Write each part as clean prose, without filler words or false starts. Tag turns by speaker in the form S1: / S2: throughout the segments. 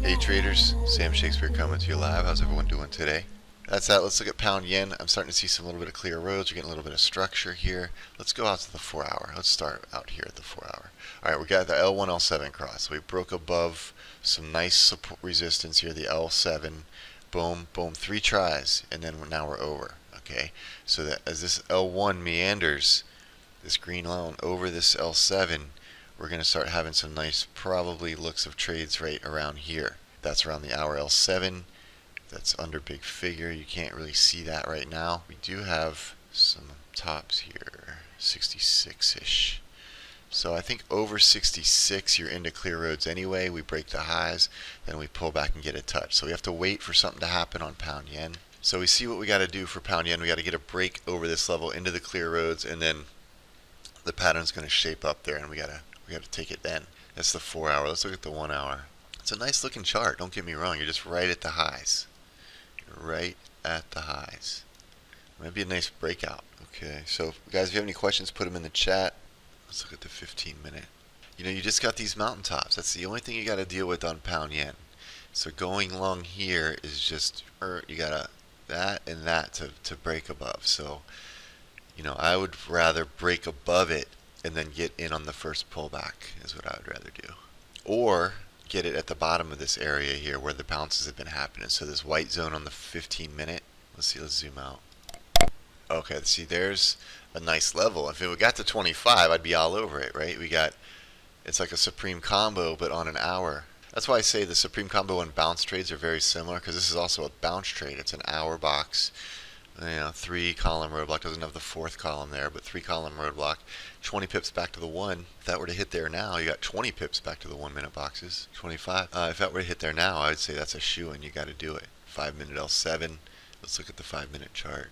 S1: Hey traders, Sam Shakespeare coming to you live. How's everyone doing today? That's that. Let's look at pound yen. I'm starting to see some little bit of clear roads. We're getting a little bit of structure here. Let's go out to the 4 hour. Let's start out here at the 4 hour. Alright, we got the L1, L7 cross. We broke above some nice support resistance here, the L7. Boom, boom, 3 tries, and then now we're over. Okay, so that as this L1 meanders, this green line over this L7, we're going to start having some nice probably looks of trades right around here. That's around the hour L7. That's under big figure. You can't really see that right now. We do have some tops here, 66-ish. So I think over 66 you're into clear roads anyway. We break the highs, then we pull back and get a touch. So we have to wait for something to happen on pound yen. So we see what we got to do for pound yen. We got to get a break over this level into the clear roads, and then the pattern's going to shape up there, and we got to take it then. That's the 4 hour. Let's look at the 1 hour. It's a nice looking chart. Don't get me wrong. You're just right at the highs. You're right at the highs. Might be a nice breakout. Okay. So guys, if you have any questions, put them in the chat. Let's look at the 15-minute. You know, you just got these mountaintops. That's the only thing you got to deal with on pound yen. So going long here is just you got that and that to break above. So, you know, I would rather break above it and then get in on the first pullback is what I would rather do. Or get it at the bottom of this area here where the bounces have been happening. So this white zone on the 15-minute. Let's see, let's zoom out. Okay, see, there's a nice level. If it got to 25, I'd be all over it, right? It's like a supreme combo, but on an hour. That's why I say the supreme combo and bounce trades are very similar, because this is also a bounce trade. It's an hour box. You know, 3-column roadblock. Doesn't have the 4th column there, but 3-column roadblock. 20 pips back to the 1. If that were to hit there now, you got 20 pips back to the 1-minute boxes. 25. If that were to hit there now, I would say that's a shoe-in. You got to do it. 5-minute L7. Let's look at the 5-minute chart.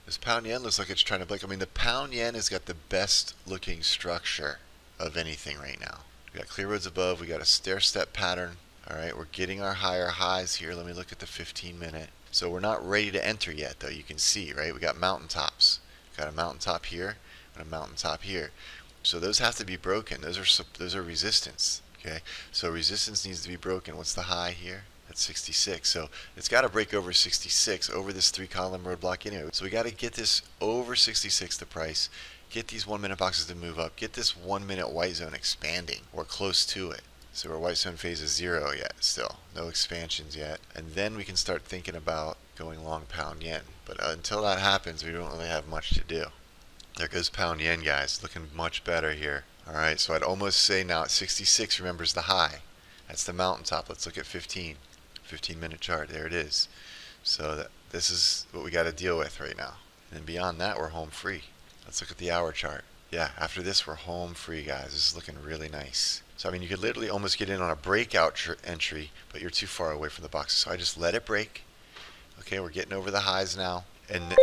S1: This pound yen looks like it's trying to blink. I mean, the pound yen has got the best looking structure of anything right now. We got clear roads above. We got a stair-step pattern. All right, we're getting our higher highs here. Let me look at the 15-minute. So we're not ready to enter yet, though. You can see, right? We got mountaintops. Got a mountaintop here and a mountaintop here. So those have to be broken. Those are resistance. Okay. So resistance needs to be broken. What's the high here? That's 66. So it's got to break over 66 over this 3-column roadblock anyway. So we got to get this over 66 the price. Get these 1-minute boxes to move up. Get this 1-minute white zone expanding or close to it. So our white zone phase is 0 yet still. No expansions yet. And then we can start thinking about going long pound yen. But until that happens, we don't really have much to do. There goes pound yen, guys. Looking much better here. Alright, so I'd almost say now at 66, remembers the high. That's the mountaintop. Let's look at 15-minute chart. There it is. So this is what we got to deal with right now. And beyond that, we're home free. Let's look at the hour chart. Yeah, after this, we're home free, guys. This is looking really nice. So, I mean, you could literally almost get in on a breakout entry, but you're too far away from the boxes. So I just let it break. Okay, we're getting over the highs now. And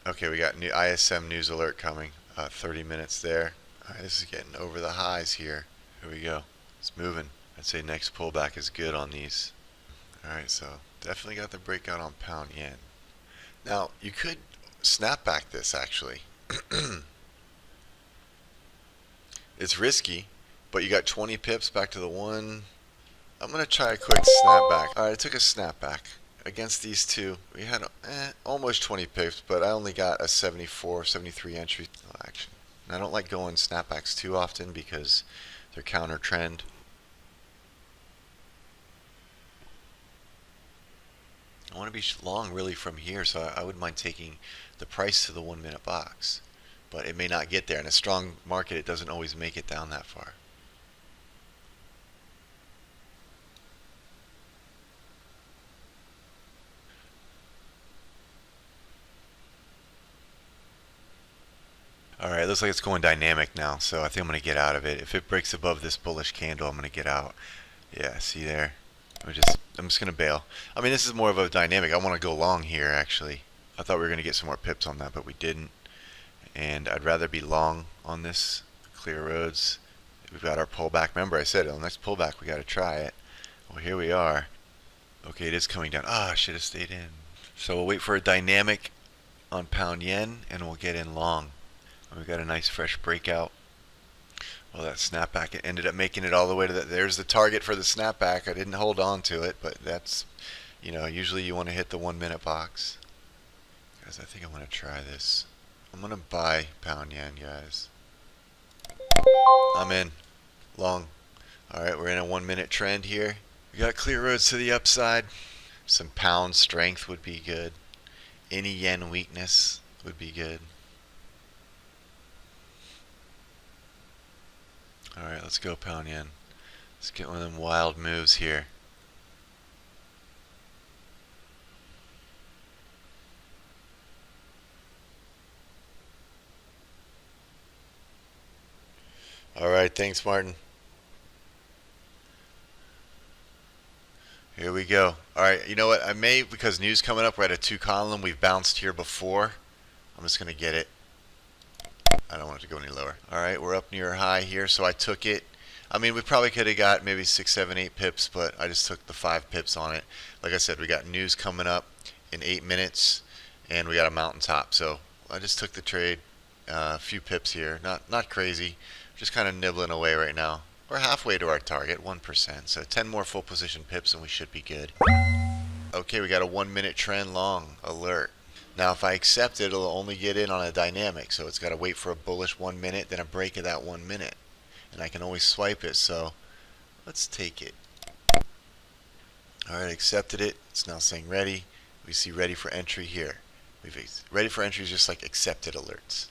S1: okay, we got new ISM news alert coming. 30 minutes there. All right, this is getting over the highs here. Here we go. It's moving. I'd say next pullback is good on these. All right, so definitely got the breakout on pound yen. Now, you could snap back this, actually. It's risky, but you got 20 pips back to the 1. I'm going to try a quick snapback. Alright, I took a snapback. Against these two, we had almost 20 pips, but I only got a 74, 73 entry action. And I don't like going snapbacks too often because they're counter trend. I want to be long really from here, so I wouldn't mind taking the price to the 1-minute box. But it may not get there. In a strong market, it doesn't always make it down that far. Alright, looks like it's going dynamic now, so I think I'm going to get out of it. If it breaks above this bullish candle, I'm going to get out. Yeah, see there? I'm just going to bail. I mean, this is more of a dynamic. I want to go long here, actually. I thought we were going to get some more pips on that, but we didn't. And I'd rather be long on this. Clear roads. We've got our pullback. Remember, I said on the next pullback we got to try it. Well, here we are. Okay, it is coming down. I should have stayed in. So we'll wait for a dynamic on pound yen, and we'll get in long. We've got a nice fresh breakout. Well, that snapback, it ended up making it all the way to there's the target for the snapback. I didn't hold on to it, but that's, usually you want to hit the 1 minute box. Guys, I think I want to try this. I'm going to buy pound yen, guys. I'm in. Long. Alright, we're in a 1 minute trend here. We got clear roads to the upside. Some pound strength would be good. Any yen weakness would be good. Alright, let's go pound yen. Let's get one of them wild moves here. Alright, thanks Martin. Here we go. Alright, you know what? I may, because news coming up, we're at a 2 column. We've bounced here before. I'm just going to get it. I don't want it to go any lower. Alright, we're up near high here, so I took it. I mean, we probably could have got maybe 6, 7, 8 pips, but I just took the 5 pips on it. Like I said, we got news coming up in 8 minutes, and we got a mountaintop. So I just took the trade, a few pips here. Not crazy, just kind of nibbling away right now. We're halfway to our target, 1%. So 10 more full position pips, and we should be good. Okay, we got a 1 minute trend long alert. Now, if I accept it, it'll only get in on a dynamic, so it's got to wait for a bullish 1 minute, then a break of that 1 minute. And I can always swipe it, so let's take it. Alright, accepted it. It's now saying ready. We see ready for entry here. Ready for entry is just like accepted alerts.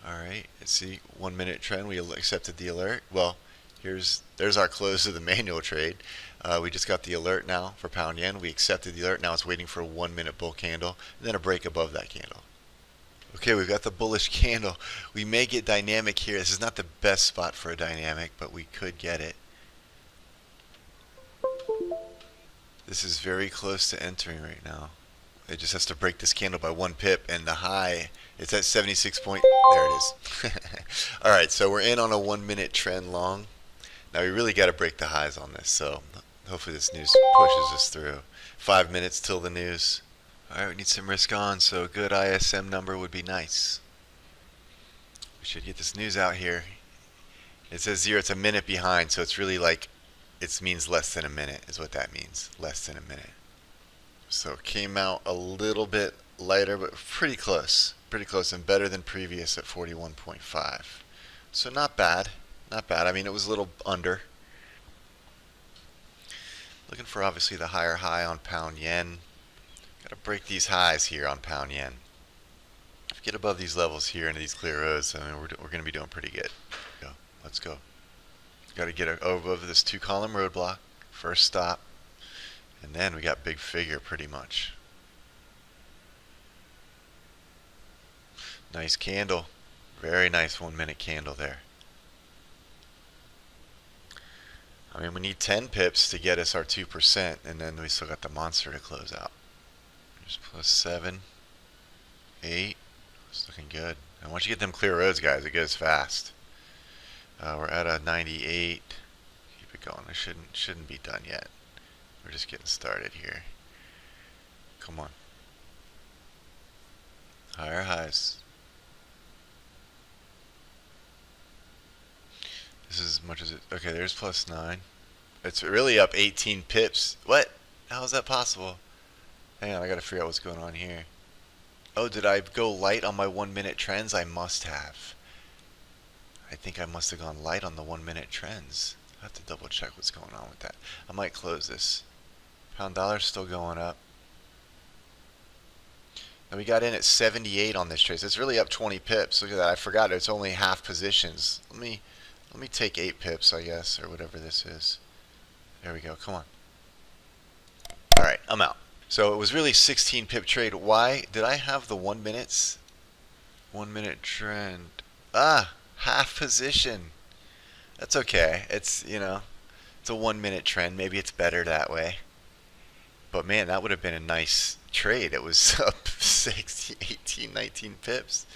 S1: Alright, let's see, 1 minute trend. We accepted the alert. Well, there's our close of the manual trade. We just got the alert now for pound yen. We accepted the alert. Now it's waiting for a 1 minute bull candle and then a break above that candle. Okay, we've got the bullish candle. We may get dynamic here. This is not the best spot for a dynamic, but we could get it. This is very close to entering right now. It just has to break this candle by 1 pip, and the high, it's at 76 point. There it is. Alright, so we're in on a 1 minute trend long. Now we really got to break the highs on this, so hopefully this news pushes us through. 5 minutes till the news. Alright, we need some risk on, so a good ISM number would be nice. We should get this news out here. It says 0, it's a minute behind, so it's really like, it means less than a minute is what that means. Less than a minute. So it came out a little bit lighter, but pretty close. Pretty close and better than previous at 41.5. So not bad. Not bad. I mean, it was a little under. Looking for obviously the higher high on pound yen. Got to break these highs here on pound yen. If we get above these levels here into these clear rows, I mean, we're going to be doing pretty good. Let's go. Got to get over this 2 column roadblock. First stop. And then we got big figure pretty much. Nice candle. Very nice 1 minute candle there. I mean, we need 10 pips to get us our 2%, and then we still got the monster to close out. There's plus 7, 8. It's looking good. And once you get them clear roads, guys, it goes fast. We're at a 98. Keep it going. It shouldn't be done yet. We're just getting started here. Come on. Higher highs. This is as much as it. Okay, there's plus 9. It's really up 18 pips. What? How is that possible? Hang on, I gotta figure out what's going on here. Oh, did I go light on my 1 minute trends? I must have. I think I must have gone light on the 1 minute trends. I have to double check what's going on with that. I might close this. Pound dollar's still going up. And we got in at 78 on this trade. So it's really up 20 pips. Look at that. I forgot it's only half positions. Let me take 8 pips, I guess, or whatever this is. There we go. Come on. All right, I'm out. So it was really 16 pip trade. Why did I have the 1 minutes? 1 minute trend. Half position. That's okay. It's, it's a 1 minute trend. Maybe it's better that way. But man, that would have been a nice trade. It was up 16, 18, 19 pips.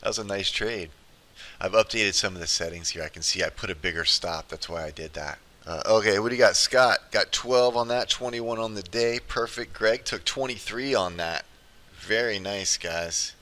S1: That was a nice trade. I've updated some of the settings here. I can see I put a bigger stop. That's why I did that. Okay, what do you got, Scott? Got 12 on that, 21 on the day. Perfect. Greg took 23 on that. Very nice, guys.